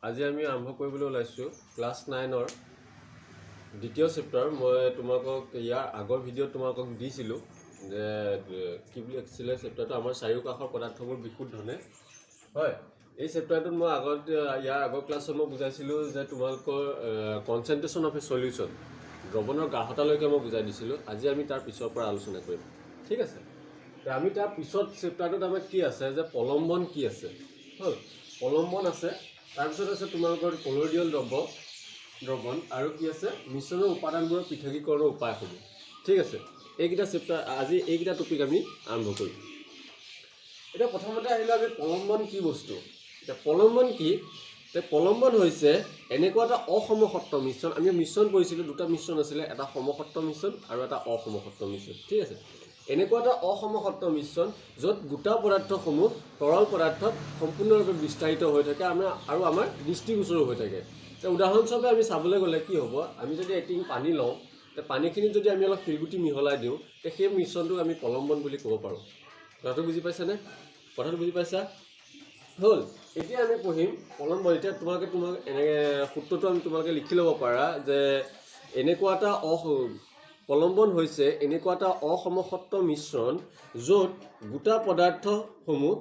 আজি আমি আৰম্ভ কৰিবলৈ ওলাইছোঁ ক্লাছ 9ৰ দ্বিতীয় চেপ্টাৰ। মই তোমালোকক ইয়াৰ আগৰ ভিডিঅ'ত তোমালোকক দিছিলোঁ যে কি বুলি আছিলে চেপ্টাৰটো আমাৰ চাৰিওকাষৰ পদাৰ্থবোৰ বিশুদ্ধনে। হয়, এই চেপ্টাৰটোত মই ইয়াৰ আগৰ ক্লাছত মই বুজাইছিলোঁ যে তোমালোকৰ কনচেন্ট্ৰেশ্যন অফ এ সলিউশ্যন দ্ৰৱণৰ গাঢ়তালৈকে মই বুজাই দিছিলোঁ। আজি আমি তাৰ পিছৰ পৰা আলোচনা কৰিম, ঠিক আছে। আমি তাৰ পিছত চেপ্টাৰটোত আমাৰ কি আছে যে প্ৰলম্বন কি আছে, হ'ল প্ৰলম্বন আছে। তাৰপিছত আছে তোমালোকৰ কলয়ডিয়েল দ্ৰৱণ আৰু কি আছে মিশ্ৰণৰ উপাদানবোৰৰ পৃথকীকৰণৰ উপায়সমূহ, ঠিক আছে। এইকেইটা চেপ্টাৰ আজি এইকেইটা টপিক আমি আৰম্ভ কৰিম। এতিয়া প্ৰথমতে আহিলে আমি প্ৰলম্বন কি বস্তু। এতিয়া প্ৰলম্বন কি? প্ৰলম্বন হৈছে এনেকুৱা এটা অসমসত্ব মিশ্ৰণ। আমি মিশ্ৰণ কৰিছিলোঁ, দুটা মিশ্ৰণ আছিলে, এটা সমসত্ব মিশ্ৰণ আৰু এটা অসমসত্ব মিশ্ৰণ, ঠিক আছে। এনেকুৱা এটা অসমসত্ব মিশ্ৰণ য'ত গোটা পদাৰ্থসমূহ তৰল পদাৰ্থত সম্পূৰ্ণৰূপে বিস্তাৰিত হৈ থাকে আৰু আমাৰ দৃষ্টিগোচৰো হৈ থাকে। উদাহৰণস্বৰূপে আমি চাবলৈ গ'লে কি হ'ব, আমি যদি এটিং পানী লওঁ, পানীখিনিত যদি আমি অলপ শিলগুটি মিহলাই দিওঁ, সেই মিশ্ৰণটোক আমি প্ৰলম্বন বুলি ক'ব পাৰোঁ। কথাটো বুজি পাইছানে? কথাটো বুজি পাইছা? হ'ল। এতিয়া আমি পঢ়িম প্ৰলম্বন। এতিয়া তোমালোকে এনেকৈ সূত্ৰটো তোমালোকে লিখি ল'ব পাৰা যে এনেকুৱা এটা প্ৰলম্বন হৈছে এনেকুৱা এটা অসমসত্ব মিশ্ৰণ য'ত গোটা পদাৰ্থসমূহ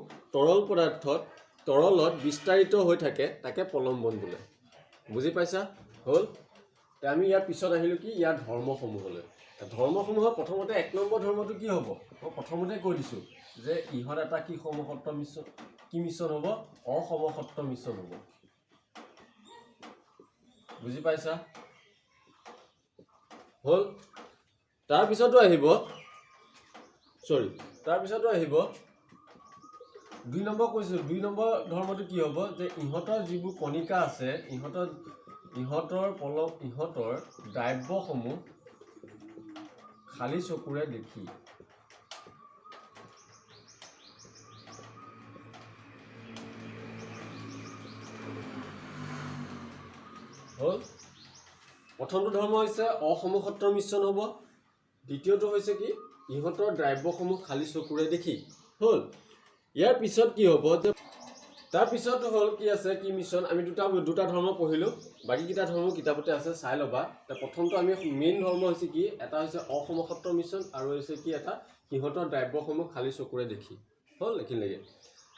তৰলত বিস্তাৰিত হৈ থাকে, তাকে প্ৰলম্বন বোলে। বুজি পাইছা? হ'ল। আমি ইয়াৰ পিছত আহিলোঁ কি ইয়াৰ ধৰ্মসমূহলৈ। ধৰ্মসমূহৰ প্ৰথমতে 1 নম্বৰ ধৰ্মটো কি হ'ব? মই প্ৰথমতে কৈ দিছোঁ যে ইহঁত এটা কি সমসত্ব মিশ্ৰণ, কি মিশ্ৰণ হ'ব? অসমসত্ব মিশ্ৰণ হ'ব। বুজি পাইছা? হ'ল। তাৰপিছতো আহিব 2 নম্বৰ কৈছোঁ। 2 নম্বৰ ধৰ্মটো কি হ'ব যে ইহঁতৰ যিবোৰ কণিকা আছে, ইহঁতৰ দ্ৰাব্যসমূহ খালী চকুৰে দেখি। হ'ল। প্ৰথমটো ধৰ্ম হৈছে অসমসত্ব মিশ্ৰণ হ'ব। দ্বিতীয়টো হৈছে কি ইহঁতৰ দ্ৰাব্যসমূহ খালী চকুৰে দেখি। হ'ল। ইয়াৰ পিছত কি হ'ব যে তাৰপিছত হ'ল কি আছে কি মিশ্ৰণ। আমি দুটা ধৰ্ম পঢ়িলোঁ, বাকীকেইটা ধৰ্ম কিতাপতে আছে, চাই ল'বা। প্ৰথমটো আমি মেইন ধৰ্ম হৈছে কি, এটা হৈছে অসমসত্ব মিশ্ৰণ আৰু হৈছে কি এটা সিহঁতৰ দ্ৰাব্যসমূহ খালী চকুৰে দেখি। হ'ল এইখিনিলৈকে।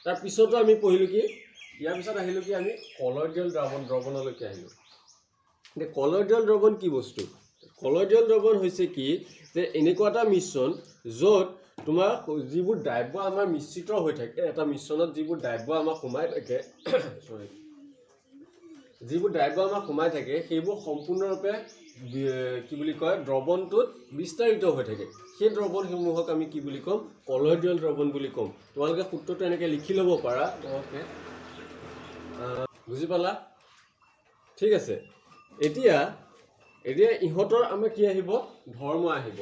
তাৰপিছতো আমি পঢ়িলোঁ কি, ইয়াৰ পিছত আহিলোঁ কি আমি কলয়ডিয়েল দ্ৰৱণলৈকে আহিলোঁ। এতিয়া কলয়ডিয়েল দ্ৰৱণ কি বস্তু? কলয়ডিয়েল দ্ৰৱণ হৈছে কি যে এনেকুৱা এটা মিশ্ৰণ য'ত তোমাৰ যিবোৰ দ্ৰাব্য আমাৰ মিশ্ৰিত হৈ থাকে, এটা মিশ্ৰণত যিবোৰ দ্ৰাব্য আমাৰ সোমাই থাকে সেইবোৰ সম্পূৰ্ণৰূপে কি বুলি কয় দ্ৰৱণটোত বিস্তাৰিত হৈ থাকে। সেই দ্ৰৱণসমূহক আমি কি বুলি ক'ম? কলয়ডিয়েল দ্ৰৱণ বুলি ক'ম। তোমালোকে সূত্ৰটো এনেকৈ লিখি ল'ব পাৰা। তোমালোকে বুজি পালা? ঠিক আছে। এতিয়া ইহঁতৰ আমাৰ কি আহিব? ধৰ্ম আহিব।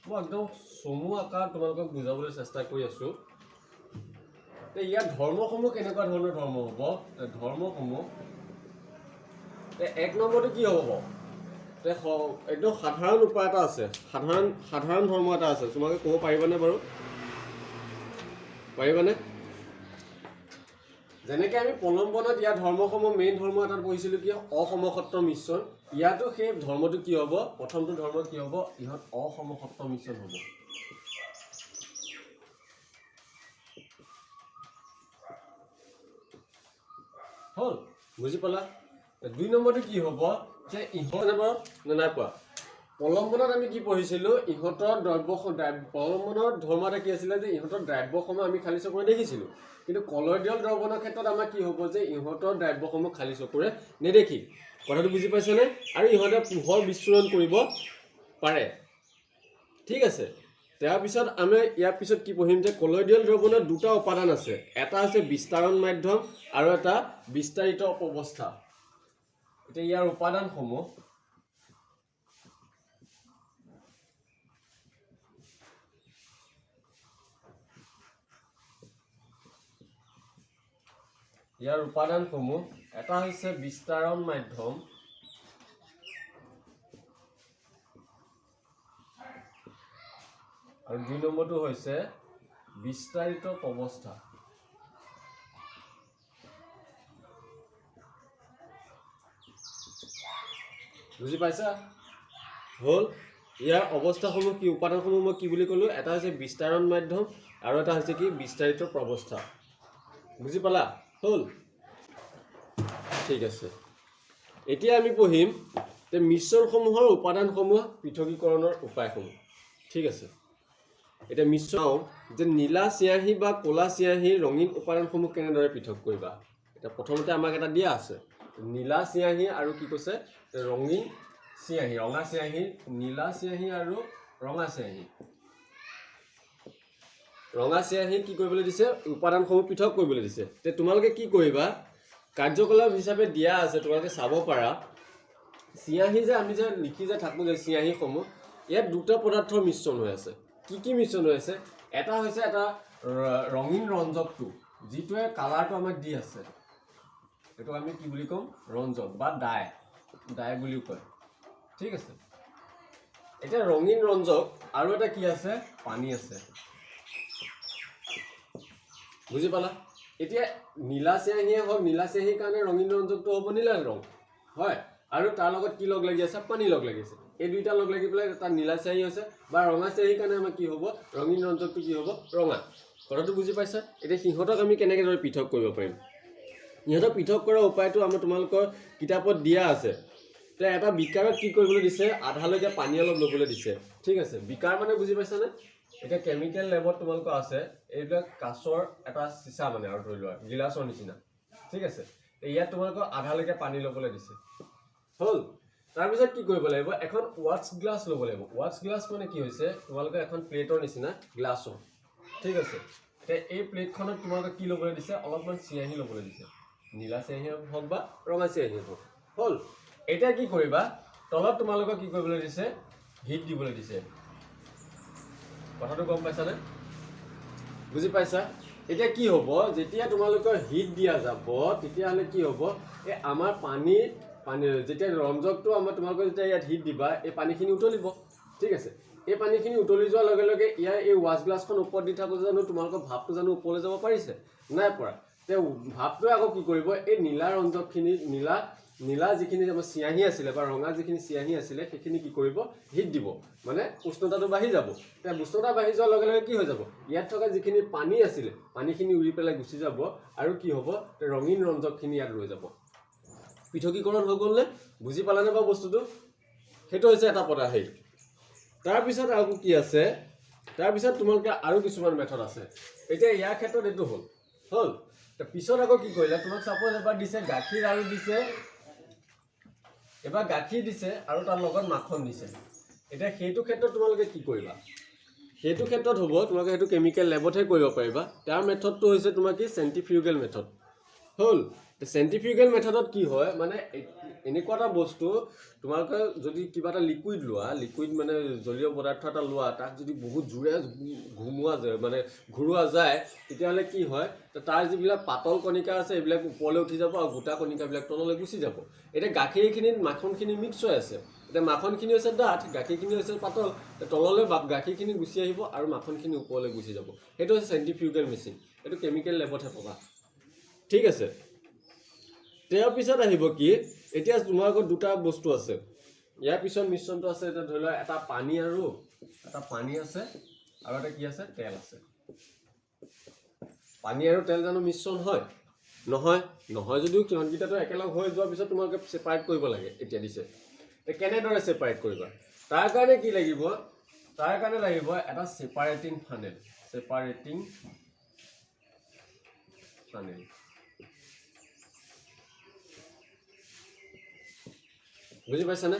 মই একদম চমু আকাৰত তোমালোকক বুজাবলৈ চেষ্টা কৰি আছোঁ। ইয়াৰ ধৰ্মসমূহ কেনেকুৱা ধৰণৰ ধৰ্ম হ'ব? ধৰ্মসমূহ 1 নম্বৰটো কি হ'ব? একদম সাধাৰণ উপায় এটা আছে, সাধাৰণ ধৰ্ম এটা আছে। তোমালোকে ক'ব পাৰিবানে বাৰু? পাৰিবানে? যেনেকৈ আমি প্ৰলম্বনত ইয়াৰ ধৰ্মসমূহ মেইন ধৰ্ম এটাত পঢ়িছিলোঁ কি অসমসত্ব মিশ্ৰণ। ইয়াতো সেই ধৰ্মটো কি হ'ব? প্ৰথমটো ধৰ্ম কি হ'ব? ইহঁত অসমসত্ব মিশ্ৰণ হ'ব। হ'ল। বুজি পালা? 2 নম্বৰটো কি হ'ব যে নাই পোৱা। প্ৰলম্বনত আমি কি পঢ়িছিলোঁ? প্ৰলম্বনৰ ধৰ্ম এটা কি আছিলে যে ইহঁতৰ দ্ৰাব্যসমূহ আমি খালী চকুৰে দেখিছিলোঁ। কিন্তু কলয়ডিয়েল দ্ৰৱণৰ ক্ষেত্ৰত আমাৰ কি হ'ব যে ইহঁতৰ দ্ৰাব্যসমূহ খালী চকুৰে নেদেখি। কথাটো বুজি পাইছেনে? আৰু ইহঁতে পোহৰ বিচ্ছুৰণ কৰিব পাৰে, ঠিক আছে। তাৰপিছত আমি ইয়াৰ পিছত কি পঢ়িম যে কলয়ডিয়েল দ্ৰৱণৰ 2টা উপাদান আছে। এটা হৈছে বিস্তাৰণ মাধ্যম আৰু এটা বিস্তাৰিত অৱস্থা। এতিয়া ইয়াৰ উপাদানসমূহ এটা হৈছে বিস্তাৰণ মাধ্যম আৰু 2 নম্বৰটো হৈছে বিস্তাৰিত অৱস্থা। বুজি পাইছা হ'ল ইয়াৰ অৱস্থাসমূহ কি উপাদানসমূহ মই কি বুলি ক'লোঁ এটা হৈছে বিস্তাৰণ মাধ্যম আৰু এটা হৈছে কি বিস্তাৰিত প্ৰৱস্থা বুজি পালা হ'ল ঠিক আছে এতিয়া আমি পঢ়িম যে মিশ্ৰণসমূহৰ উপাদানসমূহ পৃথকীকৰণৰ উপায়সমূহ ঠিক আছে এতিয়া মিশ্ৰণ যে নীলা চিয়াহী বা ক'লা চিয়াহীৰ ৰঙীন উপাদানসমূহ কেনেদৰে পৃথক কৰিবা এটা প্ৰথমতে আমাক এটা দিয়া আছে নীলা চিয়াহী আৰু কি কৈছে ৰঙীন চিয়াহী ৰঙা চিয়াহী নীলা চিয়াহী আৰু ৰঙা চিয়াহী কি কৰিবলৈ দিছে উপাদানসমূহ পৃথক কৰিবলৈ দিছে তে তোমালোকে কি কৰিবা কাৰ্যকলাপ হিচাপে দিয়া আছে তোমালোকে চাব পাৰা চিয়াহী যে আমি যে লিখি যে থাকোঁ যে চিয়াহীসমূহ ইয়াত দুটা পদাৰ্থৰ মিশ্ৰণ হৈ আছে কি মিশ্ৰণ হৈ আছে এটা হৈছে এটা ৰঙীন ৰঞ্জকটো যিটোৱে কালাৰটো আমাক দি আছে এইটো আমি কি বুলি ক'ম ৰঞ্জক বা ডাই বুলিও কয় ঠিক আছে এটা ৰঙীন ৰঞ্জক আৰু এটা কি আছে পানী আছে বুজি পালা এতিয়া নীলা চিয়াহীয়ে হওক নীলা চিয়াহীৰ কাৰণে ৰঙীন ৰঞ্জকটো হ'ব নীলা ৰং হয় আৰু তাৰ লগত কি লগ লাগি আছে পানী লগ লাগি আছে এই দুইটা লগ লাগি পেলাই এটা নীলা চিয়াহী হৈছে বা ৰঙা চিয়াহীৰ কাৰণে আমাৰ কি হ'ব ৰঙীন ৰঞ্জকটো কি হ'ব ৰঙা কথাটো বুজি পাইছা এতিয়া সিহঁতক আমি কেনেদৰে পৃথক কৰিব পাৰিম ইহঁতক পৃথক কৰাৰ উপায়টো আমাৰ তোমালোকৰ কিতাপত দিয়া আছে তে এটা বিকাৰত কি কৰিবলৈ দিছে আধালৈকে পানী অলপ ল'বলৈ দিছে ঠিক আছে বিকাৰ মানে বুজি পাইছানে এতিয়া কেমিকেল লেবত তোমালোকৰ আছে এইবিলাক কাঁচৰ এটা চিচা মানে আৰু ধৰি লোৱা গিলাচৰ নিচিনা ঠিক আছে ইয়াত তোমালোকৰ আধালৈকে পানী ল'বলৈ দিছে হ'ল তাৰপিছত কি কৰিব লাগিব এখন ৱাটছ গ্লাছ ল'ব লাগিব ৱাটছ গ্লাছ মানে কি হৈছে তোমালোকৰ এখন প্লেটৰ নিচিনা গ্লাছৰ ঠিক আছে তে এই প্লেটখনত তোমালোকে কি ল'বলৈ দিছে অলপমান চিয়াহী ল'বলৈ দিছে নীলা চিয়াহী হওক বা ৰঙা চিয়াহী হওক হ'ল এতিয়া কি কৰিবা তলত তোমালোকক কি কৰিবলৈ দিছে হিট দিবলৈ দিছে কথাটো গম পাইছানে বুজি পাইছা এতিয়া কি হ'ব যেতিয়া তোমালোকৰ হিট দিয়া যাব তেতিয়াহ'লে কি হ'ব এই আমাৰ পানী যেতিয়া ৰঞ্জকটো আমাৰ তোমালোকৰ যেতিয়া ইয়াত হিট দিবা এই পানীখিনি উতলিব ঠিক আছে এই পানীখিনি উতলি যোৱাৰ লগে লগে ইয়াৰ এই ৱাছ গ্লাছখন ওপৰত দি থাকোঁ জানো তোমালোকৰ ভাপটো জানো ওপৰলৈ যাব পাৰিছে নাই পৰা তে ভাপটোৱে আকৌ কি কৰিব এই নীলা ৰঞ্জকখিনি নীলা যিখিনি আমাৰ চিয়াহী আছিলে বা ৰঙা যিখিনি চিয়াহী আছিলে সেইখিনি কি কৰিব হিট দিব মানে উষ্ণতাটো বাঢ়ি যাব তে উষ্ণতা বাঢ়ি যোৱাৰ লগে লগে কি হৈ যাব ইয়াত থকা যিখিনি পানী আছিলে পানীখিনি উৰি পেলাই গুচি যাব আৰু কি হ'ব ৰঙীন ৰঞ্জকখিনি ইয়াত ৰৈ যাব পৃথকীকৰণ হৈ গ'ল নে বুজি পালানে বাৰু বস্তুটো সেইটো হৈছে এটা পদাৰ্থ তাৰপিছত আৰু কি আছে তাৰপিছত তোমালোকে আৰু কিছুমান মেথড আছে এতিয়া ইয়াৰ ক্ষেত্ৰত এইটো হ'ল পিছত আকৌ কি কৰিলা তোমাক চাপোজ এবাৰ দিছে গাখীৰ আৰু দিছে এবাৰ গাখীৰ দিছে আৰু তাৰ লগত মাখন দিছে এতিয়া সেইটো ক্ষেত্ৰত তোমালোকে কি কৰিবা সেইটো ক্ষেত্ৰত হ'ব তোমালোকে সেইটো কেমিকেল লেবতহে কৰিব পাৰিবা তাৰ মেথডটো হৈছে তোমাৰ কি চেণ্ট্ৰিফিউগেল মেথড হ'ল চেণ্ট্ৰিফিউগেল মেথডত কি হয় মানে এনেকুৱা এটা বস্তু তোমালোকে যদি কিবা এটা লিকুইড মানে জলীয় পদাৰ্থ এটা লোৱা তাক যদি বহুত জোৰে ঘূৰোৱা যায় তেতিয়াহ'লে কি হয় তাৰ যিবিলাক পাতল কণিকা আছে এইবিলাক ওপৰলৈ উঠি যাব আৰু গোটা কণিকাবিলাক তললৈ গুচি যাব এতিয়া গাখীৰখিনিত মাখনখিনি মিক্স হৈ আছে এতিয়া মাখনখিনি হৈছে ডাঠ গাখীৰখিনি হৈছে পাতল তললৈ গাখীৰখিনি গুচি আহিব আৰু মাখনখিনি ওপৰলৈ গুচি যাব সেইটো হৈছে চেণ্ট্ৰিফিউগেল মেচিন এইটো কেমিকেল লেবতহে পাবা ঠিক আছে তাৰ পিছত আহিব কি এতিয়া তোমালোকৰ দুটা বস্তু আছে ইয়াৰ পিছত মিশ্ৰণটো আছে এতিয়া ধৰি লোৱা এটা পানী আছে আৰু এটা কি আছে তেল আছে পানী আৰু তেল জানো মিশ্ৰণ হয় নহয় যদিও সিহঁতকেইটাতো একেলগ হৈ যোৱাৰ পিছত তোমালোকে ছেপাৰেট কৰিব লাগে এতিয়া দিছে কেনেদৰে ছেপাৰেট কৰিবা তাৰ কাৰণে কি লাগিব তাৰ কাৰণে লাগিব এটা ছেপাৰেটিং ফানেল বুজি পাইছানে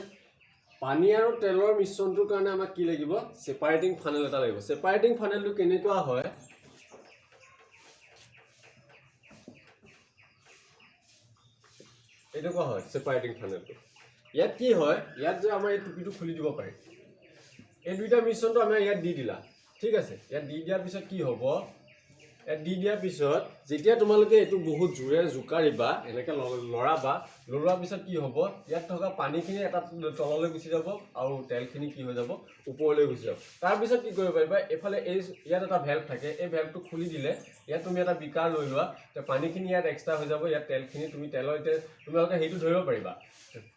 পানী আৰু তেলৰ মিশ্ৰণটোৰ কাৰণে আমাক কি লাগিব ছেপাৰেটিং ফানেল এটা লাগিব ছেপাৰেটিং ফানেলটো কেনেকুৱা হয় এনেকুৱা হয় ছেপাৰেটিং ফানেলটো ইয়াত কি হয় ইয়াত যে আমাৰ এই টুপিটো খুলি দিব পাৰি এই দুইটা মিশ্ৰণটো আমাৰ ইয়াত দি দিলা ঠিক আছে ইয়াত দি দিয়াৰ পিছত কি হ'ব ইয়াত দি দিয়াৰ পিছত যেতিয়া তোমালোকে এইটো বহুত জোৰে জোকাৰিবা এনেকৈ লৰাবা লৰোৱাৰ পিছত কি হ'ব ইয়াত থকা পানীখিনি এটা তললৈ গুচি যাব আৰু তেলখিনি কি হৈ যাব ওপৰলৈ গুচি যাব তাৰপিছত কি কৰিব পাৰিবা এফালে এই ইয়াত এটা ভেল্ভ থাকে এই ভেল্ভটো খুলি দিলে ইয়াত তুমি এটা বিকাৰ লৈ লোৱা তে পানীখিনি ইয়াত এক্সট্ৰা হৈ যাব ইয়াত তেলখিনি তুমি তেলতে তোমালোকে সেইটো ধৰিব পাৰিবা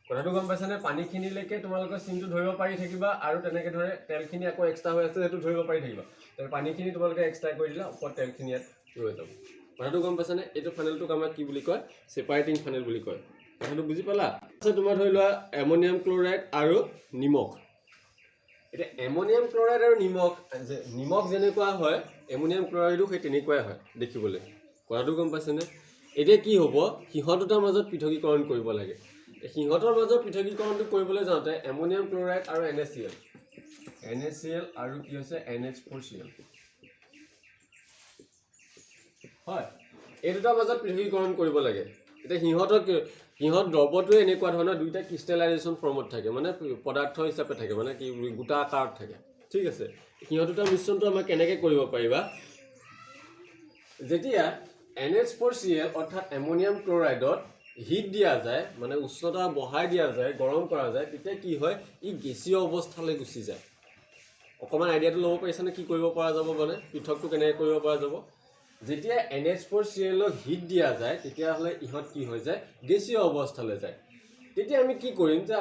কথাটো গম পাইছানে পানীখিনিলৈকে তোমালোকে চিমটো ধৰিব পাৰি থাকিবা আৰু তেনেকৈ ধৰে তেলখিনি আকৌ এক্সট্ৰা হৈ আছে সেইটো ধৰিব পাৰি থাকিবা তাৰ পানীখিনি তোমালোকে এক্সট্ৰা কৰি দিলা ওপৰত তেলখিনি ইয়াত ৰৈ যাব কথাটো গম পাইছানে এইটো ফানেলটোক আমাৰ কি বুলি কয় সেপাৰেটিং ফানেল বুলি কয় কথাটো বুজি পালা আছে তোমাৰ ধৰি লোৱা এমোনিয়াম ক্লোৰাইড আৰু নিমখ এটা এমোনিয়াম ক্লোৰাইড আৰু নিমখ যেনেকুৱা হয় এমোনিয়াম ক্লোৰাইডো সেই তেনেকুৱাই হয় দেখিবলৈ কথাটো গম পাইছানে এতিয়া কি হ'ব সিহঁত দুটাৰ মাজত পৃথকীকৰণ কৰিব লাগে সিহঁতৰ মাজত পৃথকীকৰণটো কৰিবলৈ যাওঁতে এমোনিয়াম ক্লোৰাইড আৰু NaCl আৰু কি হৈছে NH4Cl হয় এই দুটাৰ মাজত পৃথকীকৰণ কৰিব লাগে এতিয়া সিহঁত দ্ৰৱটোৱে এনেকুৱা ধৰণৰ দুইটা ক্ৰিষ্টেলাইজেশ্যন ফৰ্মত থাকে মানে পদাৰ্থ হিচাপে থাকে মানে কি গোটা আকাৰত থাকে ঠিক আছে সিহঁত দুটা মিশ্ৰণটো আমাৰ কেনেকৈ কৰিব পাৰিবা যেতিয়া NH4Cl অৰ্থাৎ এমোনিয়াম ক্লোৰাইডত হিট দিয়া যায় মানে উষ্ণতা বঢ়াই দিয়া যায় গৰম কৰা যায় তেতিয়া কি হয় ই গেছীয় অৱস্থালৈ গুচি যায় অকমান আইডিয়াটো ল'ব পাৰিছানে কি কৰিব পৰা যাব মানে পৃথকটো কেনেকৈ কৰিব পৰা যাব যেতিয়া NH4Cl হিট দিয়া যায় তেতিয়াহ'লে ইহঁত কি হৈ যায় গেছীয় অৱস্থালৈ যায় তেতিয়া আমি কি কৰিম যে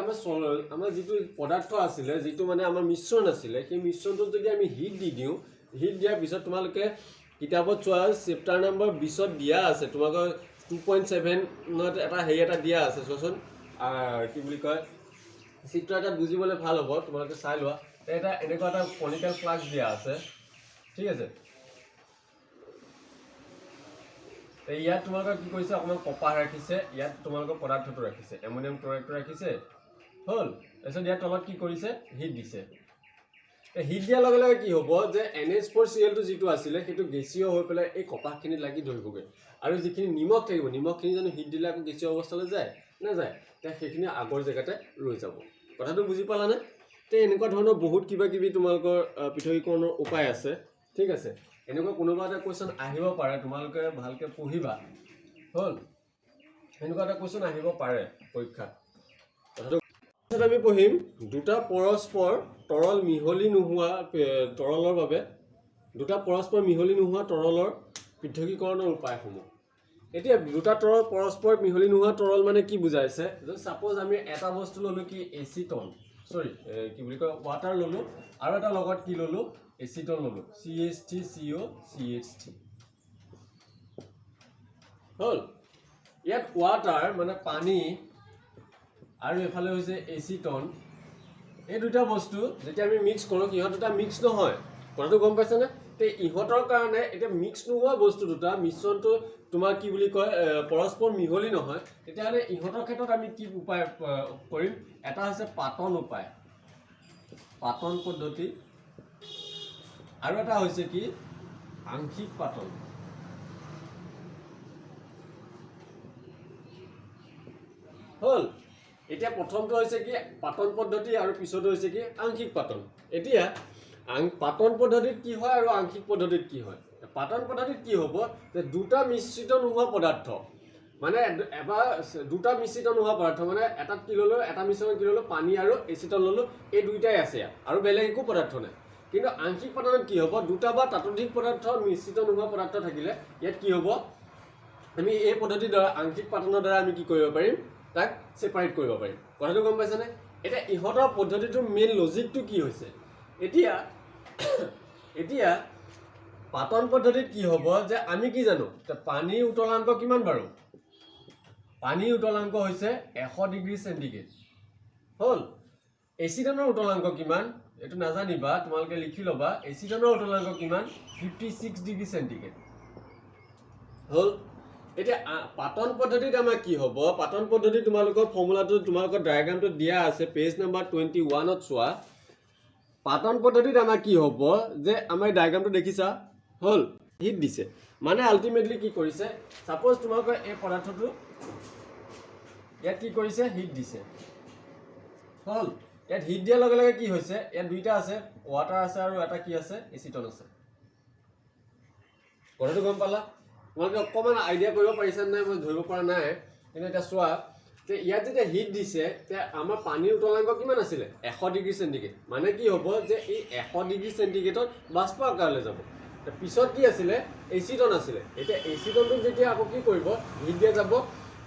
আমাৰ যিটো পদাৰ্থ আছিলে যিটো মানে আমাৰ মিশ্ৰণ আছিলে সেই মিশ্ৰণটোত যদি আমি হিট দি দিওঁ হিট দিয়াৰ পিছত তোমালোকে কিতাপত চোৱা চেপ্টাৰ নম্বৰ 20ত দিয়া আছে তোমালোকৰ 2.7ত এটা হেৰি এটা দিয়া আছে চোৱাচোন কি বুলি কয় চিত্ৰ এটা বুজিবলৈ ভাল হ'ব তোমালোকে চাই লোৱা এটা এনেকুৱা এটা কনিকেল ফ্লাক্স দিয়া আছে ঠিক আছে ইয়াত তোমালোকৰ কি কৰিছে অকণমান কপাহ ৰাখিছে ইয়াত তোমালোকৰ পদাৰ্থটো ৰাখিছে এমোনিয়াম ক্লোৰাইডটো ৰাখিছে হ'ল তাৰপিছত ইয়াত তলত কি কৰিছে হিট দিছে হিট দিয়াৰ লগে লগে কি হ'ব যে NH4Cl যিটো আছিলে সেইটো গেছীয় হৈ পেলাই এই কপাহখিনিত লাগি ধৰিবগৈ আৰু যিখিনি নিমখ থাকিব নিমখখিনি জানো হিট দিলে আকৌ গেছীয় অৱস্থালৈ যায় নাযায় তেতিয়া সেইখিনি আগৰ জেগাতে ৰৈ যাব কথাটো বুজি পালানে তে এনেকুৱা ধৰণৰ বহুত কিবা কিবি তোমালোকৰ পৃথকীকৰণৰ উপায় আছে ঠিক আছে এনেকুৱা কোনোবা এটা কুৱেশ্যন আহিব পাৰে তোমালোকে ভালকৈ পঢ়িবা হ'ল এনেকুৱা এটা কুৱেশ্যন আহিব পাৰে পৰীক্ষাত কথাটো আমি পঢ়িম দুটা পৰস্পৰ তৰল মিহলি নোহোৱা তৰলৰ বাবে দুটা পৰস্পৰ মিহলি নোহোৱা তৰলৰ পৃথকীকৰণৰ উপায়সমূহ এতিয়া দুটা তৰল পৰস্পৰ মিহলি নোহোৱা তৰল মানে কি বুজাইছে যে সাপোজ আমি এটা বস্তু ললো কি এচিটন কি বুলি কয় ওয়াটাৰ ললো আৰু এটা লগত কি ললো এচিটন ললো CH3CO CH3 হল ইয়াত ওয়াটাৰ মানে পানী আৰু এফালে হৈছে এচিটন এই দুটা বস্তু যেতিয়া আমি মিক্স কৰো ইহঁত দুটা মিক্স নহয় কথাটো গম পাইছানে তে ইহঁতৰ কাৰণে এটা মিক্স নোহোৱা বস্তু দুটা মিশ্ৰণটো তোমাৰ কি বুলি কয় পৰস্পৰ মিহলি নহয় তেতিয়াহ'লে ইহঁতৰ ক্ষেত্ৰত আমি কি উপায় কৰিম এটা হৈছে পাতন উপায় পাতন পদ্ধতি আৰু এটা হৈছে কি আংশিক পাতন হল এতিয়া প্ৰথমটো হৈছে কি পাতন পদ্ধতি আৰু পিছতো হৈছে কি আংশিক পাতন এতিয়া পাতন পদ্ধতিত কি হয় আৰু আংশিক পদ্ধতিত কি হয় পাতন পদ্ধতিত কি হ'ব যে দুটা মিশ্ৰিত নোহোৱা পদাৰ্থ মানে এবাৰ দুটা মিশ্ৰিত নোহোৱা পদাৰ্থ মানে এটাত কি ললো এটা মিশ্ৰণ কি ললো পানী আৰু এচিটন ললো এই দুইটাই আছে আৰু বেলেগ একো পদাৰ্থ নাই কিন্তু আংশিক পাতনত কি হ'ব দুটা বা তাতোধিক পদাৰ্থ মিশ্ৰিত নোহোৱা পদাৰ্থ থাকিলে ইয়াত কি হ'ব আমি এই পদ্ধতিৰ দ্বাৰা আংশিক পাতনৰ দ্বাৰা আমি কি কৰিব পাৰিম তাক সেপাৰেট কৰিব পাৰিম কথাটো গম পাইছানে এটা ইহঁতৰ পদ্ধতিটোৰ মেইন লজিকটো কি হৈছে এতিয়া পাতন পদ্ধতিত কি হ'ব যে আমি কি জানো পানীৰ উতলাংক কিমান বাৰু পানীৰ উতলাংক হৈছে 100 ডিগ্ৰী সেন্টিগ্ৰেড হল এচিটনৰ উতলাংক কিমান এটো নাজানিবা তোমালোকে লিখি লবা এচিটনৰ উতলাংক কিমান 56 ডিগ্ৰী সেন্টিগ্ৰেড হল এতিয়া পাতন পদ্ধতিত আমাৰ কি হ'ব পাতন পদ্ধতি তোমালোকৰ ফৰ্মুলাটো তোমালোকৰ ডায়াগ্ৰামটো দিয়া আছে পেজ নম্বৰ 21ত চোৱা পাতন পদ্ধতিত আমাৰ কি হ'ব যে আমাৰ ডায়াগ্ৰামটো দেখিছা হল হিট দিছে মানে আলটিমেটলি কি কৰিছে সাপোজ তোমালোকৰ এই পদাৰ্থটো ইয়াত কি কৰিছে হিট দিছে হল ইয়াত হিট দিয়াৰ লগে লগে কি হৈছে ইয়াত দুইটা আছে ওয়াটাৰ আছে আৰু এটা কি আছে এচিটন আছে কথাটো গম পালা তোমালোকে অকণমান আইডিয়া কৰিব পাৰিছা নাই মই ধৰিব পৰা নাই কিন্তু এতিয়া চোৱা যে ইয়াত যেতিয়া হিট দিছে তেতিয়া আমাৰ পানীৰ উতলাংক কিমান আছিলে 100 ডিগ্ৰী চেণ্টিগ্ৰেড মানে কি হ'ব যে এই 100 ডিগ্ৰী চেণ্টিগ্ৰেডত বাষ্প আকাৰলৈ যাব পিছত কি আছিলে এচিটন আছিলে এতিয়া এচিটনটোক যেতিয়া আকৌ কি কৰিব হিট দিয়া যাব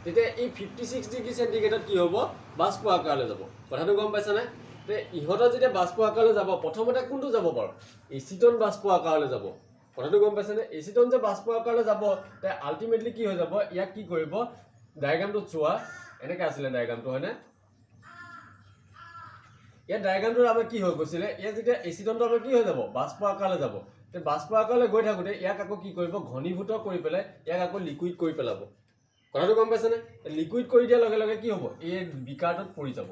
তেতিয়া এই 56 ডিগ্ৰী চেণ্টিগ্ৰেডত কি হ'ব বাষ্প আকাৰলৈ যাব কথাটো গম পাইছানে তে ইহঁতৰ যেতিয়া বাষ্প আকাৰলৈ যাব প্ৰথমতে কোনটো যাব বাৰু এচিটন বাষ্প আকাৰলৈ যাব কথাটো গম পাইছানে এচিটন যে বাষ্প আকাৰলৈ যাব তে আল্টিমেটলি কি হৈ যাব ইয়াক কি কৰিব ডায়াগ্ৰামটো চোৱা এনেকৈ আছিলে ডায়াগ্ৰামটো হয়নে ইয়াৰ ডায়াগ্ৰামটো আমাৰ কি হৈ গৈছিলে ইয়াত যেতিয়া এচিটনটো আমাৰ কি হৈ যাব বাষ্প আকাৰলৈ যাব তে বাষ্প আকাৰলৈ গৈ থাকোঁতে ইয়াক আকৌ কি কৰিব ঘনীভূত কৰি পেলাই ইয়াক আকৌ লিকুইড কৰি পেলাব কথাটো গম পাইছানে লিকুইড কৰি দিয়াৰ লগে লগে কি হ'ব এই বিকাৰটোত পৰি যাব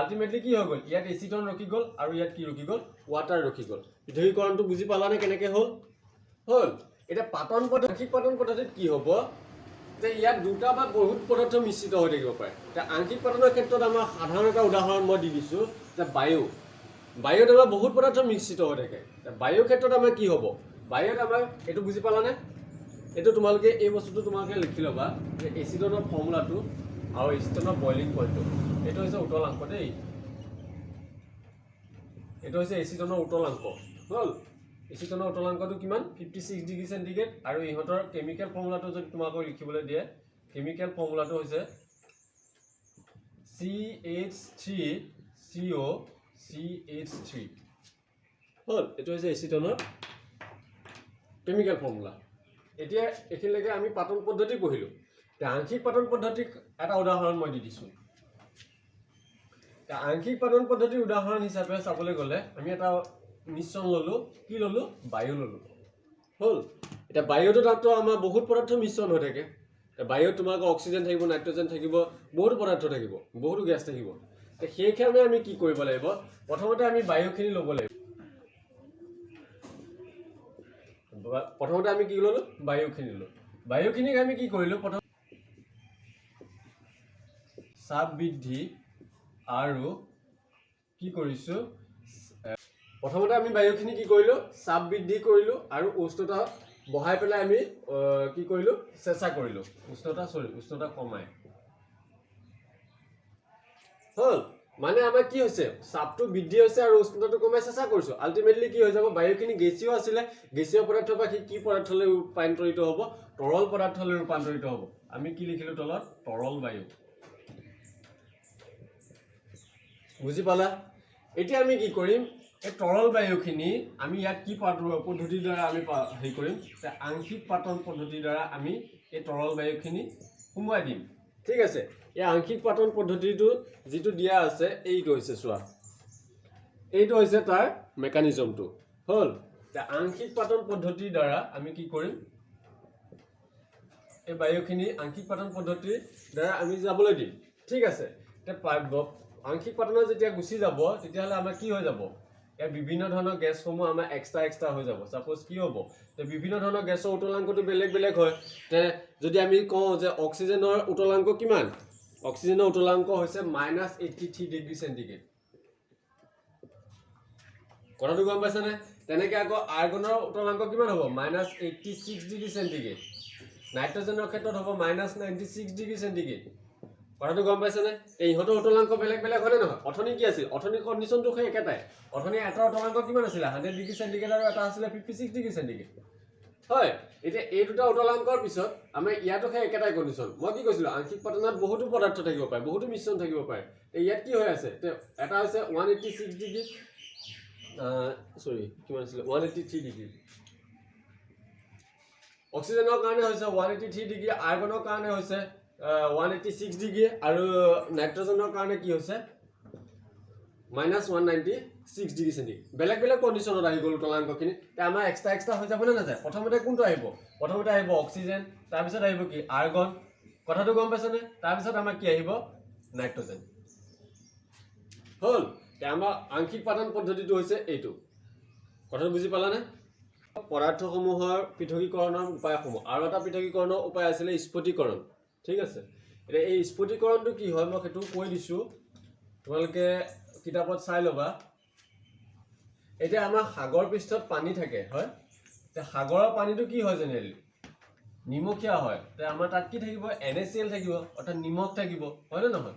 আল্টিমেটলি কি হৈ গ'ল ইয়াত এচিটন ৰখি গ'ল আৰু ইয়াত কি ৰখি গ'ল ৱাটাৰ ৰখি গ'ল পৃথকীকৰণটো বুজি পালানে কেনেকৈ হ'ল এতিয়া পাতন আংশিক পাতন পদ্ধতিত কি হ'ব যে ইয়াত দুটা বা বহুত পদাৰ্থ মিশ্ৰিত হৈ থাকিব পাৰে এতিয়া আংশিক পাতনৰ ক্ষেত্ৰত আমাৰ সাধাৰণ এটা উদাহৰণ মই দি দিছোঁ যে বায়ুত আমাৰ বহুত পদাৰ্থ মিশ্ৰিত হৈ থাকে বায়ুৰ ক্ষেত্ৰত আমাৰ কি হ'ব বায়ুত আমাৰ এইটো বুজি পালানে এইটো তোমালোকে এই বস্তুটো তোমালোকে লিখি ল'বা যে এচিটনৰ ফৰ্মুলাটো আৰু এচিটনৰ বইলিং পইণ্টটো এইটো হৈছে উতলাংক দেই এইটো হৈছে এচিটনৰ উতলাংক হ'ল এচিটনৰ উতলাংকটো কিমান 56 ডিগ্ৰী চেণ্টিগ্ৰেড আৰু ইহঁতৰ কেমিকেল ফৰ্মুলাটো যদি তোমালোকক লিখিবলৈ দিয়ে কেমিকেল ফৰ্মুলাটো হৈছে CH3COCH3 হ'ল এইটো হৈছে এচিটনৰ কেমিকেল ফৰ্মুলা এতিয়া এইখিনিলৈকে আমি পাতন পদ্ধতি পঢ়িলোঁ এতিয়া আংশিক পাতন পদ্ধতিক এটা উদাহৰণ মই দি দিছোঁ আংশিক পাতন পদ্ধতিৰ উদাহৰণ হিচাপে চাবলৈ গ'লে আমি এটা মিশ্ৰণ ল'লোঁ কি ল'লোঁ বায়ু ল'লোঁ হ'ল এতিয়া বায়ুটোতো আমাৰ বহুত পদাৰ্থ মিশ্ৰণ হৈ থাকে বায়ুত তোমালোকৰ অক্সিজেন থাকিব নাইট্ৰজেন থাকিব বহুতো পদাৰ্থ থাকিব বহুতো গেছ থাকিব সেইকাৰণে আমি কি কৰিব লাগিব প্ৰথমতে আমি বায়ুখিনি ল'ব লাগিব প্ৰথমতে আমি কি ল'লোঁ বায়ুখিনি ল'লোঁ বায়ুখিনিক আমি কি কৰিলোঁ প্ৰথম চাপ বৃদ্ধি আৰু কি কৰিছোঁ প্ৰথমতে আমি বায়ুখিনি কি কৰিলোঁ চাপ বৃদ্ধি কৰিলোঁ আৰু উষ্ণতা বঢ়াই পেলাই আমি কি কৰিলোঁ চেঁচা কৰিলোঁ উষ্ণতা কমাই হ'ল মানে আমাৰ কি হৈছে চাপটো বৃদ্ধি হৈছে আৰু উষ্ণতাটো কমাই চেঁচা কৰিছোঁ আল্টিমেটলি কি হৈ যাব বায়ুখিনি গেছীয় আছিলে গেছীয় পদাৰ্থৰ পৰা কি পদাৰ্থলৈ ৰূপান্তৰিত হ'ব তৰল পদাৰ্থলৈ ৰূপান্তৰিত হ'ব আমি কি লিখিলোঁ তলত তৰল বায়ু বুজি পালা এতিয়া আমি কি কৰিম এই তৰল বায়ুখিনি আমি ইয়াত কি পদ্ধতিৰ দ্বাৰা আমি হেৰি কৰিম আংশিক পাতন পদ্ধতিৰ দ্বাৰা আমি এই তৰল বায়ুখিনি সোমোৱাই দিম ঠিক আছে এই আংশিক পাতন পদ্ধতিটো যিটো দিয়া আছে এইটো হৈছে চোৱা এইটো হৈছে তাৰ মেকানিজমটো হ'ল আংশিক পাতন পদ্ধতিৰ দ্বাৰা আমি কি কৰিম এই বায়ুখিনি আংশিক পাতন পদ্ধতিৰ দ্বাৰা আমি যাবলৈ দিম ঠিক আছে আংশিক পাতনত যেতিয়া গুচি যাব তেতিয়াহ'লে আমাৰ কি হৈ যাব ইয়াত বিভিন্ন ধৰণৰ গেছসমূহ আমাৰ এক্সট্ৰা হৈ যাব সাপোজ কি হ'ব বিভিন্ন ধৰণৰ গেছৰ উতলাংকটো বেলেগ বেলেগ হয় যদি আমি কওঁ যে অক্সিজেনৰ উতলাংক কিমান অক্সিজেনৰ উতলাংক হৈছে -83 ডিগ্ৰী চেণ্টিগ্ৰেড কথাটো গম পাইছানে তেনেকৈ আকৌ আৰ্গনৰ উতলাংক কিমান হ'ব -86 ডিগ্ৰী চেণ্টিগ্ৰেড নাইট্ৰজেনৰ ক্ষেত্ৰত হ'ব -96 ডিগ্ৰী চেণ্টিগ্ৰেড কথাটো গম পাইছেনে ইহঁতৰ উতলাংক বেলেগ বেলেগ হয়নে নহয় অথনি কি আছিল অথনি কণ্ডিশ্যনটো সেই একেটাই অথনি এটা উতলাংক কিমান আছিলে 100 ডিগ্ৰী চেণ্টিগ্ৰেড আৰু এটা আছিলে 56 ডিগ্ৰী চেণ্টিগ্ৰেড হয় এতিয়া এই দুটা উতলাংকৰ পিছত আমাৰ ইয়াতো সেই একেটাই কণ্ডিশ্যন মই কি কৈছিলোঁ আংশিক পাতনত বহুতো পদাৰ্থ থাকিব পাৰে বহুতো মিশ্ৰণ থাকিব পাৰে ইয়াত কি হৈ আছে এটা হৈছে 186 ডিগ্ৰী কিমান আছিলে 183 ডিগ্ৰী অক্সিজেনৰ কাৰণে হৈছে 183 ডিগ্ৰী আৰ্গনৰ কাৰণে হৈছে 186 ডিগ্ৰী আৰু নাইট্ৰজেনৰ কাৰণে কি হৈছে -196 ডিগ্ৰী চেণ্টিগ্ৰেড বেলেগ বেলেগ কণ্ডিশ্যনত আহি গ'ল উতলাংকখিনি আমাৰ এক্সট্ৰা হৈ যাব নে নাযায় প্ৰথমতে কোনটো আহিব প্ৰথমতে আহিব অক্সিজেন তাৰপিছত আহিব কি আৰ্গন কথাটো গম পাইছানে তাৰপিছত আমাৰ কি আহিব নাইট্ৰজেন হ'ল আমাৰ আংশিক পাতন পদ্ধতিটো হৈছে এইটো কথাটো বুজি পালানে পদাৰ্থসমূহৰ পৃথকীকৰণৰ উপায়সমূহ আৰু এটা পৃথকীকৰণৰ উপায় আছিলে স্ফটিকৰণ ঠিক আছে এতিয়া এই স্ফটিকৰণটো কি হয় মই সেইটো কৈ দিছোঁ তোমালোকে কিতাপত চাই ল'বা এতিয়া আমাৰ সাগৰ পৃষ্ঠত পানী থাকে হয় এতিয়া সাগৰৰ পানীটো কি হয় জেনেৰেলি নিমখীয়া হয় তে আমাৰ তাত কি থাকিব NaCl থাকিব অৰ্থাৎ নিমখ থাকিব হয় নে নহয়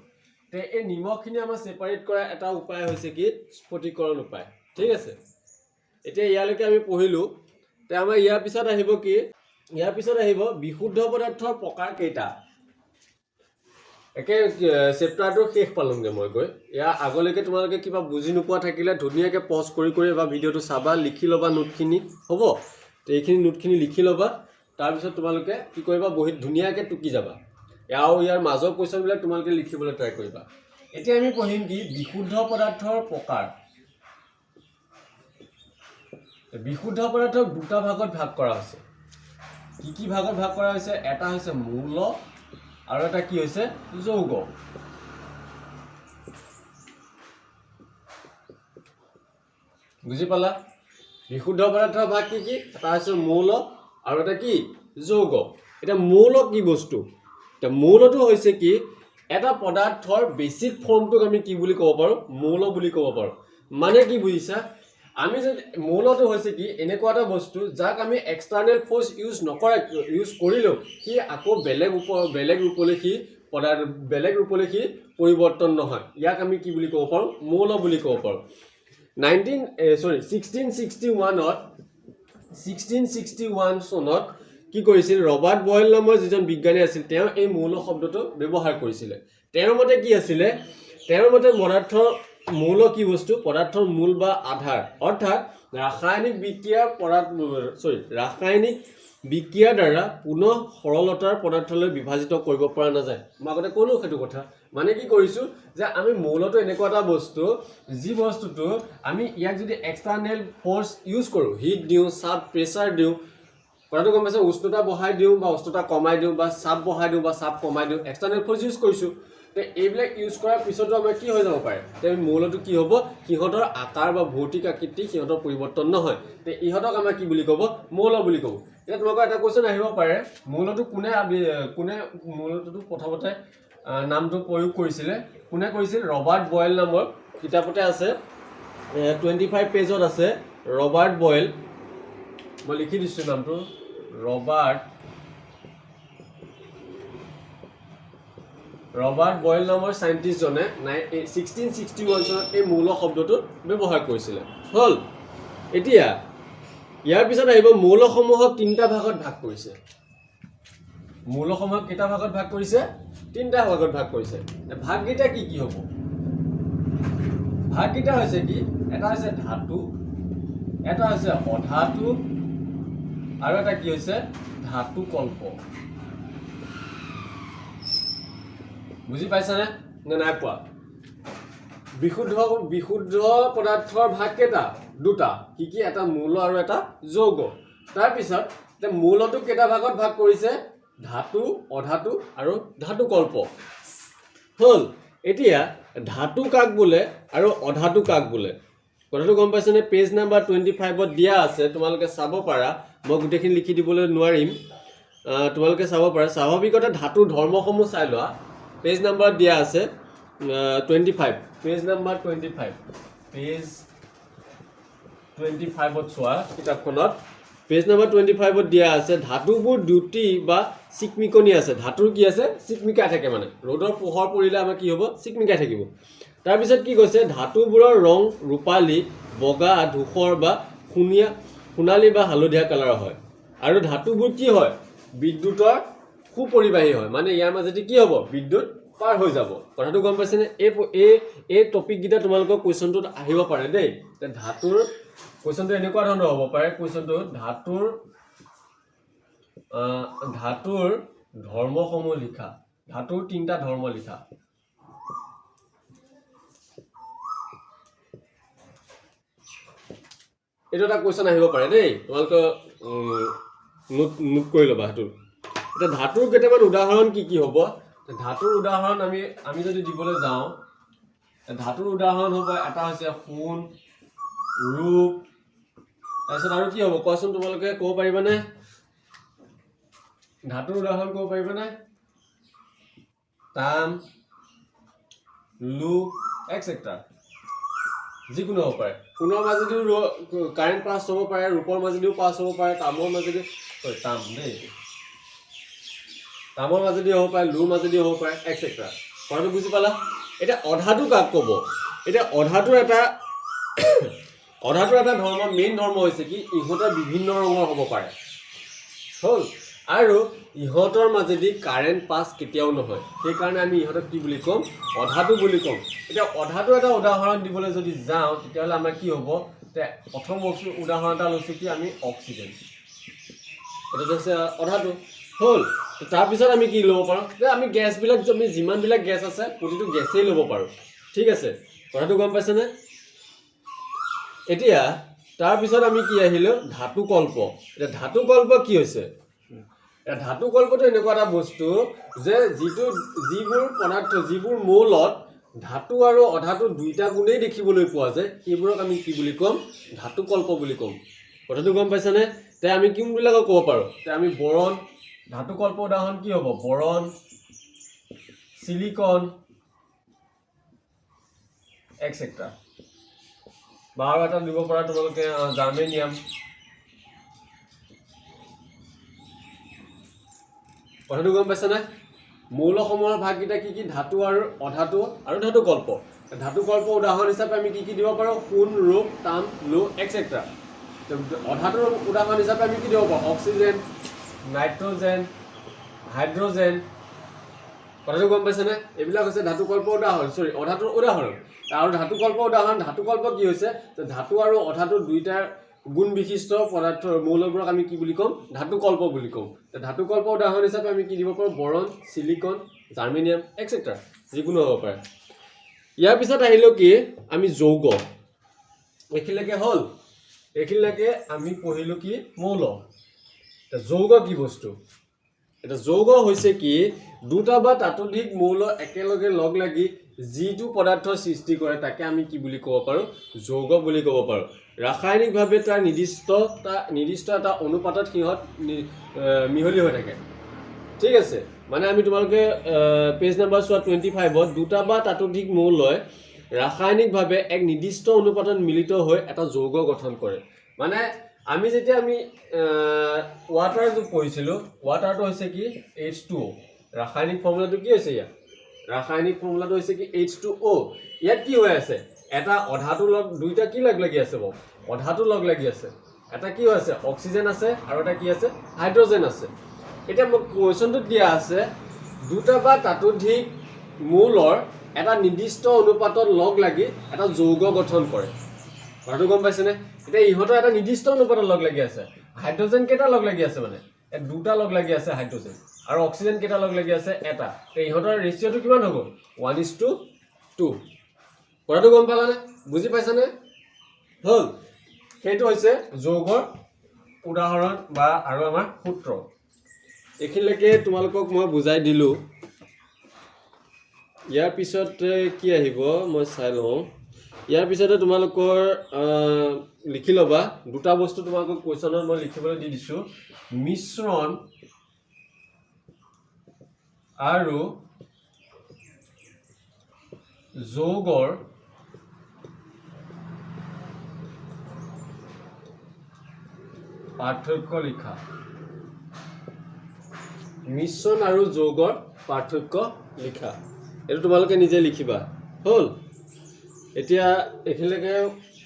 তে এই নিমখখিনি আমাৰ সেপাৰেট কৰা এটা উপায় হৈছে কি স্ফটিকৰণ উপায় ঠিক আছে এতিয়া ইয়ালৈকে আমি পঢ়িলো তে আমাৰ ইয়াৰ পিছত আহিব কি ইয়াৰ পিছত আহিব বিশুদ্ধ পদাৰ্থৰ প্ৰকাৰ কেইটা একে চেপ্টাৰটো শেষ পালুংগে মই গৈ ইয়াৰ আগলৈকে তোমালোকে কিবা বুজি নোপোৱা থাকিলে ধুনীয়াকৈ পজ কৰি বা ভিডিঅ'টো চাবা লিখি ল'বা নোটখিনি হ'ব তো এইখিনি নোটখিনি লিখি ল'বা তাৰপিছত তোমালোকে কি কৰিবা বহিত ধুনীয়াকৈ টুকি যাবা আৰু ইয়াৰ মাজৰ কোৱেশ্যনবিলাক তোমালোকে লিখিবলৈ ট্ৰাই কৰিবা এতিয়া আমি পঢ়িম কি বিশুদ্ধ পদাৰ্থৰ প্ৰকাৰ বিশুদ্ধ পদাৰ্থক দুটা ভাগত ভাগ কৰা হৈছে কি ভাগত ভাগ কৰা হৈছে এটা হৈছে মৌল আৰু এটা কি হৈছে যৌগ বুজি পালা বিশুদ্ধ পদাৰ্থৰ ভাগ কি এটা হৈছে মৌল আৰু এটা কি যৌগ এটা মৌল কি বস্তু এটা মৌলটো হৈছে কি এটা পদাৰ্থৰ বেসিক ফৰ্মটোক আমি কি বুলি ক'ব পাৰো মৌল বুলি ক'ব পাৰো মানে কি বুজিছা আমি যদি মৌলটো হৈছে কি এনেকুৱা এটা বস্তু যাক আমি এক্সটাৰ্নেল ফোৰ্স ইউজ কৰিলেও কি আকৌ বেলেগ ৰূপলৈ কি পৰিৱৰ্তন নহয় ইয়াক আমি কি বুলি ক'ব পাৰো মৌল বুলি ক'ব পাৰো 1661 চনত কি কৰিছিল ৰবাৰ্ট বয়েল নামৰ যিজন বিজ্ঞানী আছিল তেওঁ এই মৌল শব্দটো ব্যৱহাৰ কৰিছিল তেওঁৰ মতে কি আছিল তেওঁৰ মতে মৌল কি বস্তু পদাৰ্থৰ মূল বা আধাৰ অৰ্থাৎ ৰাসায়নিক বিক্ৰিয়াৰ দ্বাৰা পুনৰ সৰলতাৰ পদাৰ্থলৈ বিভাজিত কৰিব পৰা নাযায় মই আগতে ক'লো সেইটো কথা মানে কি কৰিছো যে আমি মৌলটো এনেকুৱা এটা বস্তু যি বস্তুটো আমি ইয়াক যদি এক্সটাৰ্নেল ফোৰ্স ইউজ কৰো হিট দিও চাপ প্ৰেসাৰ দিও কথাটো গম পাইছে উষ্ণতা বঢ়াই দিও বা উষ্ণতা কমাই দিও বা চাপ বঢ়াই দিও বা চাপ কমাই দিও এক্সটাৰ্নেল ফোৰ্স ইউজ কৰিছো তে এইবিলাক ইউজ কৰাৰ পিছতো আমাৰ কি হৈ যাব পাৰে তে মৌলটো কি হ'ব সিহঁতৰ আকাৰ বা ভৌতিক আকৃতি সিহঁতৰ পৰিৱৰ্তন নহয় তে ইহঁতক আমাৰ কি বুলি ক'ব মৌল বুলি ক'ব এটা তোমাক এটা কোৱেশ্চন আহিব পাৰে মৌলটো কোনে মৌলটো প্ৰথমতে নামটো প্ৰয়োগ কৰিছিল কোনে কৰিছিল ৰবাৰ্ট বয়েল নামৰ কিতাপতে আছে 25 পেজত আছে ৰবাৰ্ট বয়েল মই লিখি দিছো নামটো ৰবাৰ্ট বয়েল নামৰ সাইন্টিস্ট জনে 1661 চনত এই মৌল শব্দটো ব্যৱহাৰ কৰিছিল হল এতিয়া ইয়াৰ পিছত আহিব মৌলসমূহক তিনটা ভাগত ভাগ কৰিছে মৌলসমূহক কেইটা ভাগত ভাগ কৰিছে তিনটা ভাগত ভাগ কৰিছে ভাগকেইটা কি হ'ব ভাগকেইটা হৈছে কি এটা হৈছে ধাতু এটা হৈছে অধাতু আৰু এটা কি হৈছে ধাতু কল্প বুজি পাইছানে নে নাই পোৱা বিশুদ্ধ পদাৰ্থৰ ভাগ কেইটা দুটা কি এটা মৌল আৰু এটা যৌগ তাৰ পিছত মৌলটো কেইটা ভাগত ভাগ কৰিছে ধাতু অধাতু আৰু ধাতু কল্প হল এতিয়া ধাতু কাক বোলে আৰু অধাতু কাক বোলে কথাটো গম পাইছানে পেজ নাম্বাৰ 25 ত দিয়া আছে তোমালোকে চাব পাৰা মই গুটেখিনি লিখি দিবলৈ নোৱাৰিম তোমালোকে চাব পাৰা স্বাভাৱিকতে ধাতুৰ ধৰ্মসমূহ চাই লোৱা পেজ নাম্বাৰ দিয়া আছে 25 পেজ নাম্বাৰ 25 পেজ 25 ত চোৱা কিতাপখনত পেজ নাম্বাৰ 25 ত দিয়া আছে ধাতুবোৰ দুটি বা চিকমিকনি আছে ধাতুৰ কি আছে চিকমিকাই থাকে মানে ৰ'দৰ পোহৰ পৰিলে আমাৰ কি হ'ব চিকমিকাই থাকিব তাৰ পিছত কি কৈছে ধাতুবোৰৰ ৰং ৰূপালী বগা ধূসৰ বা সোণালী বা হালধীয়া কালাৰ হয় আৰু ধাতুবোৰ কি হয় বিদ্যুতৰ সুপৰিবাহী হয় মানে ইয়াৰ মাজেদি কি হ'ব বিদ্যুৎ পাৰ হৈ যাব কথাটো গম পাইছেনে এই টপিক গিটা তোমালোকৰ কোৱেশ্চনটোত আহিব পাৰে দেই তে ধাতুৰ কোৱেশ্চনটো এনেকুৱা ধৰণৰ হ'ব পাৰে কোৱেশ্চনটো ধাতুৰ ধৰ্মসমূহ লিখা ধাতুৰ তিনটা ধৰ্ম লিখা এটা কোৱেশ্চন আহিব পাৰে দেই তোমালোকৰ নোট কৰি ল'বা সেইটো এটা ধাতুৰ কেইটামান উদাহৰণ কি হ'ব ধাতুৰ উদাহৰণ আমি যদি দিবলৈ যাওঁ ধাতুৰ উদাহৰণ হ'ব এটা হৈছে সোণ ৰূপ তাৰপিছত আৰু কি হ'ব কোৱাচোন তোমালোকে ক'ব পাৰিবানে ধাতুৰ উদাহৰণ ক'ব পাৰিবানে তাম লুক এটসেট্ৰা যিকোনো হ'ব পাৰে সোণৰ মাজেদিও কাৰেণ্ট পাছ হ'ব পাৰে ৰূপৰ মাজেদিও পাছ হ'ব পাৰে তামৰ মাজেদি তাম দেই তামৰ মাজেদি হ'ব পাৰে, লোৰ মাজেদি হ'ব পাৰে, এক্সেট্ৰা। কথাটো বুজি পালা? এতিয়া অধাটো কাক ক'ব? এতিয়া অধাটোৰ এটা ধৰ্ম, মেইন ধৰ্ম হৈছে কি ইহঁতৰ বিভিন্ন ৰঙৰ হ'ব পাৰে। হ'ল? আৰু ইহঁতৰ মাজেদি কাৰেণ্ট পাছ কেতিয়াও নহয়, সেইকাৰণে আমি ইহঁতক কি বুলি ক'ম? অধাটো বুলি ক'ম। এতিয়া অধাটো এটা উদাহৰণ দিবলৈ যদি যাওঁ তেতিয়াহ'লে আমাৰ কি হ'ব? প্ৰথম উদাহৰণ এটা লৈছোঁ কি আমি অক্সিজেন, এইটো হৈছে অধাটো। হ'ল? তাৰপিছত আমি কি ল'ব পাৰোঁ? যে আমি গেছবিলাক, আমি যিমানবিলাক গেছ আছে প্ৰতিটো গেছেই ল'ব পাৰোঁ। ঠিক আছে, কথাটো গম পাইছেনে? এতিয়া তাৰপিছত আমি কি আহিলোঁ? ধাতু কল্প। এতিয়া ধাতু কল্প কি হৈছে? ধাতু কল্পটো এনেকুৱা এটা বস্তু যে যিবোৰ পদাৰ্থ, যিবোৰ মৌলত ধাতু আৰু অধাতু দুইটা গুণেই দেখিবলৈ পোৱা যায়, সেইবোৰক আমি কি বুলি ক'ম? ধাতু কল্প বুলি ক'ম। কথাটো গম পাইছানে? আমি কোনবিলাকক ক'ব পাৰোঁ? আমি বৰণ, ধাতু কল্প উদাহৰণ কি হ'ব? বৰণ, সিলিকন, এক্সেট্ৰা। বা আৰু এটা দিব পাৰা তোমালোকে জাৰ্মেনিয়াম। কথাটো গম পাইছানে? মৌলসমূহৰ ভাগকেইটা কি কি? ধাতু আৰু অধাতু আৰু ধাতু কল্প। ধাতু কল্প উদাহৰণ হিচাপে আমি কি কি দিব পাৰোঁ? সোণ, ৰূপ, তাম, লো, এক্সেট্ৰা। অধাতুৰ উদাহৰণ হিচাপে আমি কি দিব পাৰোঁ? Oxygen, nitrogen, hydrogen. কথাটো গম পাইছেনে? এইবিলাক হৈছে ধাতু কল্প উদাহৰণ, অধাতুৰ উদাহৰণ। আৰু ধাতু কল্প উদাহৰণ, ধাতু কল্প কি হৈছে? যে ধাতু আৰু অধাতু দুইটাৰ গুণ বিশিষ্ট পদাৰ্থৰ মৌলবোৰক আমি কি বুলি ক'ম? ধাতু কল্প বুলি ক'ম। ধাতু কল্প উদাহৰণ হিচাপে আমি কি দিব পাৰোঁ? বৰণ, সিলিকন, জাৰ্মেনিয়াম, এক্সেট্ৰা, যিকোনো হ'ব পাৰে। ইয়াৰ পিছত আহিলোঁ কি? আমি যৌগ। এইখিনিলৈকে হ'ল? এইখিনিলৈকে আমি পঢ়িলোঁ কি? মৌল। যৌগ কি বস্তু? এতিয়া যৌগ হৈছে কি? দুটা বা তাতোধিক মৌল একেলগে লগ লাগি যিটো পদাৰ্থৰ সৃষ্টি কৰে তাকে আমি কি বুলি ক'ব পাৰোঁ? যৌগ বুলি ক'ব পাৰোঁ। ৰাসায়নিকভাৱে তাৰ নিৰ্দিষ্ট এটা অনুপাতত সিহঁত মিহলি হৈ থাকে। ঠিক আছে, মানে আমি তোমালোকে পেজ নাম্বাৰ চোৱা 25ত দুটা বা তাতোধিক মৌলই ৰাসায়নিকভাৱে এক নিৰ্দিষ্ট অনুপাতত মিলিত হৈ এটা যৌগ গঠন কৰে। মানে আমি যেতিয়া ৱাটাৰটো পঢ়িছিলোঁ, ৱাটাৰটো হৈছে কি? H2O। ৰাসায়নিক ফৰ্মুলাটো কি হৈছে ইয়াত? ৰাসায়নিক ফৰ্মুলাটো হৈছে কি? H2O। ইয়াত কি হৈ আছে? এটা অধাতু দুইটা কি লগ লাগি আছে বাৰু? অধাতু লগ লাগি আছে। এটা কি হৈ আছে? অক্সিজেন আছে আৰু এটা কি আছে? হাইড্ৰজেন আছে। এতিয়া মোক কুৱেশ্যনটোত দিয়া আছে দুটা বা তাতোধিক মৌলৰ এটা নিৰ্দিষ্ট অনুপাতত লগ লাগি এটা যৌগ গঠন কৰে। কথাটো গম পাইছেনে? এতিয়া ইহঁতৰ এটা নিৰ্দিষ্ট অনুপাতত লগ লাগি আছে। হাইড্ৰজেন কেইটা লগ লাগি আছে? মানে দুটা লগ লাগি আছে হাইড্ৰজেন, আৰু অক্সিজেন কেইটা লগ লাগি আছে? এটা। ইহঁতৰ ৰেচিঅ'টো কিমান হ'ব? 1:2। কথাটো গম পালানে? বুজি পাইছানে? হ'ল? সেইটো হৈছে যৌগৰ উদাহৰণ বা আৰু আমাৰ সূত্ৰ। এইখিনিলৈকে তোমালোকক মই বুজাই দিলোঁ। ইয়াৰ পিছতে কি আহিব মই চাই লওঁ। ইয়াৰ পিছতে তোমালোকৰ লিখি ল'বা দুটা বস্তু তোমালোকক কুৱেশ্যনত মই লিখিবলৈ দি দিছোঁ। মিশ্ৰণ আৰু যৌগৰ পাৰ্থক্য লিখা। মিশ্ৰণ আৰু যৌগৰ পাৰ্থক্য লিখা। এইটো তোমালোকে নিজে লিখিবা। হ'ল? এতিয়া এইখিনিলৈকে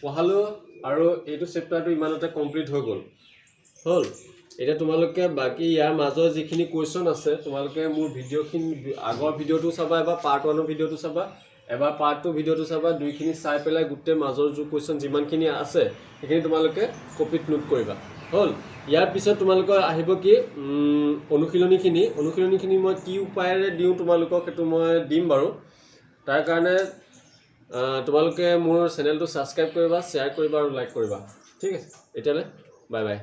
পঢ়ালোঁ আৰু এইটো চেপ্টাৰটো ইমানতে কমপ্লিট হৈ গ'ল। হ'ল? এতিয়া তোমালোকে বাকী ইয়াৰ মাজৰ যিখিনি কুৱেশ্যন আছে তোমালোকে মোৰ ভিডিঅ'খিনি আগৰ ভিডিঅ'টো চাবা, এবাৰ পাৰ্ট 1ৰ ভিডিঅ'টো চাবা, এবাৰ পাৰ্ট 2 ভিডিঅ'টো চাবা। দুইখিনি চাই পেলাই গোটেই মাজৰ কুৱেশ্যন যিমানখিনি আছে সেইখিনি তোমালোকে কপিত নোট কৰিবা। হ'ল? ইয়াৰ পিছত তোমালোকৰ আহিব কি? অনুশীলনীখিনি মই কি উপায়েৰে দিওঁ তোমালোকক সেইটো মই দিম বাৰু। তাৰ কাৰণে তোমালোকে মোৰ চেনেলটো ছাবস্ক্ৰাইব কৰিবা, শ্বেয়াৰ কৰিবা আৰু লাইক কৰিবা। ঠিক আছে, এতিয়ালৈ বাই বাই।